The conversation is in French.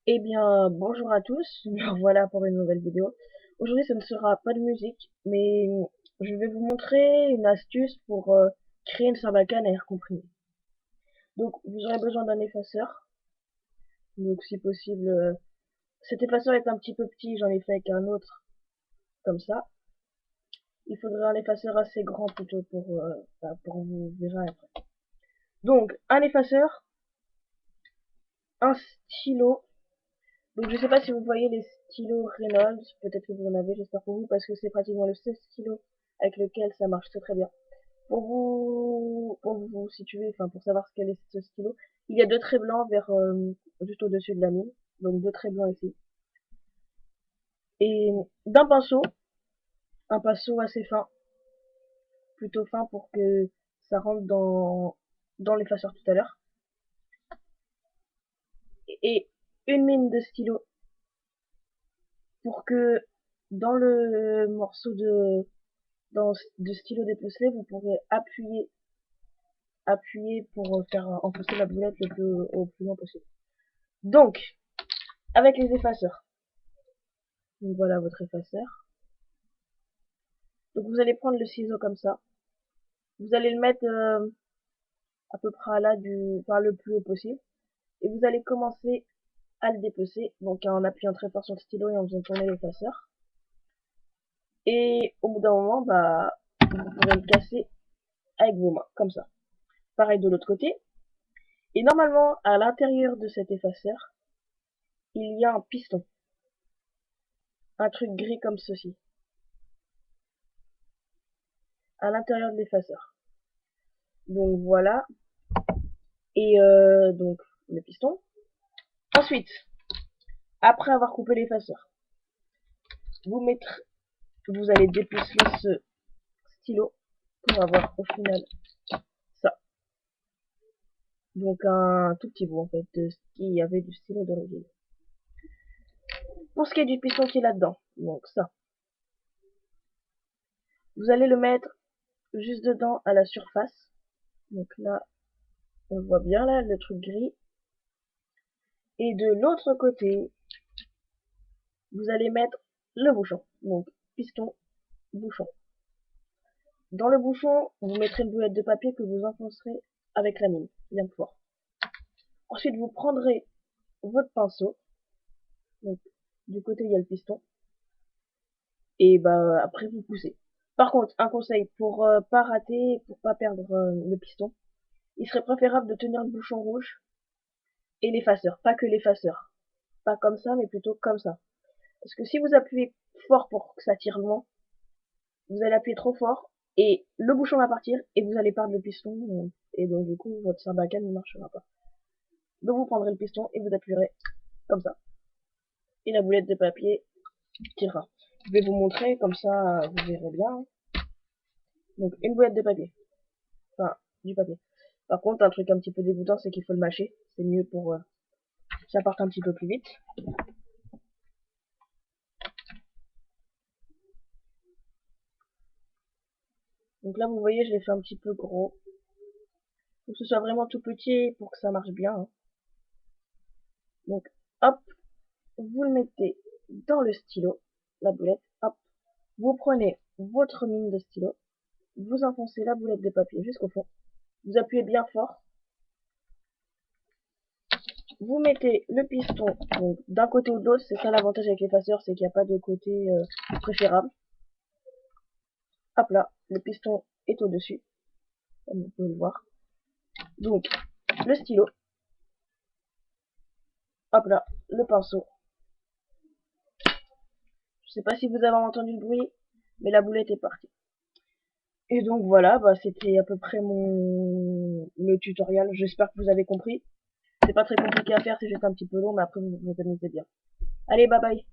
Eh bien, bonjour à tous, me voilà pour une nouvelle vidéo. Aujourd'hui, ce ne sera pas de musique, mais je vais vous montrer une astuce pour créer une sarbacane à air comprimé. Donc, vous aurez besoin d'un effaceur. Donc, si possible, cet effaceur est un petit peu petit, j'en ai fait avec un autre, comme ça. Il faudrait un effaceur assez grand plutôt pour vous verrez après. Donc, un effaceur, un stylo. Donc, je sais pas si vous voyez les stylos Reynolds, peut-être que vous en avez, j'espère pour vous, parce que c'est pratiquement le seul stylo avec lequel ça marche très très bien. Pour vous situer, enfin pour savoir ce qu'est ce stylo, il y a deux traits blancs juste au-dessus de la mine, donc deux traits blancs ici. Et d'un pinceau, un pinceau assez fin, plutôt fin pour que ça rentre dans l'effaceur tout à l'heure. Et une mine de stylo pour que dans le morceau de stylo dépecelé, vous pourrez appuyer pour faire enfoncer la boulette au plus loin possible. Donc, avec les effaceurs. Donc voilà votre effaceur. Donc vous allez prendre le ciseau comme ça. Vous allez le mettre à peu près là enfin le plus haut possible. Et vous allez commencer à le dépecer. Donc en appuyant très fort sur le stylo et en faisant tourner l'effaceur. Et au bout d'un moment, bah, vous pourrez le casser avec vos mains, comme ça. Pareil de l'autre côté. Et normalement, à l'intérieur de cet effaceur, il y a un piston. Un truc gris comme ceci. À l'intérieur de l'effaceur. Donc voilà. Et donc le piston. Ensuite, après avoir coupé l'effaceur, vous vous allez dépuceler ce stylo pour avoir au final ça. Donc un tout petit bout en fait de ce qu'il y avait du stylo d'origine. Pour ce qui est du piston qui est là-dedans, donc ça, vous allez le mettre juste dedans à la surface. Donc là, on voit bien là le truc gris. Et de l'autre côté, vous allez mettre le bouchon. Donc piston, bouchon. Dans le bouchon, vous mettrez une boulette de papier que vous enfoncerez avec la mine, bien fort. Ensuite, vous prendrez votre pinceau. Donc, du côté, il y a le piston. Et bah, après, vous poussez. Par contre, un conseil, pour pas rater, pour pas perdre le piston, il serait préférable de tenir le bouchon rouge et l'effaceur. Pas que l'effaceur. Pas comme ça, mais plutôt comme ça. Parce que si vous appuyez fort pour que ça tire loin, vous allez appuyer trop fort et le bouchon va partir et vous allez perdre le piston. Et donc, du coup, votre sarbacane ne marchera pas. Donc, vous prendrez le piston et vous appuierez comme ça. Et la boulette de papier tirera. Je vais vous montrer, comme ça, vous verrez bien. Donc, une boulette de papier. Enfin, du papier. Par contre, un truc un petit peu dégoûtant, c'est qu'il faut le mâcher. C'est mieux pour que ça parte un petit peu plus vite. Donc là, vous voyez, je l'ai fait un petit peu gros. Faut que ce soit vraiment tout petit pour que ça marche bien. Hein. Donc, hop, vous le mettez dans le stylo, la boulette, hop. Vous prenez votre mine de stylo, vous enfoncez la boulette de papier jusqu'au fond. Vous appuyez bien fort. Vous mettez le piston d'un côté ou de l'autre, c'est ça l'avantage avec l'effaceur, c'est qu'il n'y a pas de côté préférable. Hop là, le piston est au-dessus, comme vous pouvez le voir. Donc, le stylo, hop là, le pinceau. Je sais pas si vous avez entendu le bruit, mais la boulette est partie. Et donc voilà, bah, c'était à peu près le tutoriel. J'espère que vous avez compris. C'est pas très compliqué à faire, c'est juste un petit peu long, mais après vous vous amusez bien. Allez, bye bye.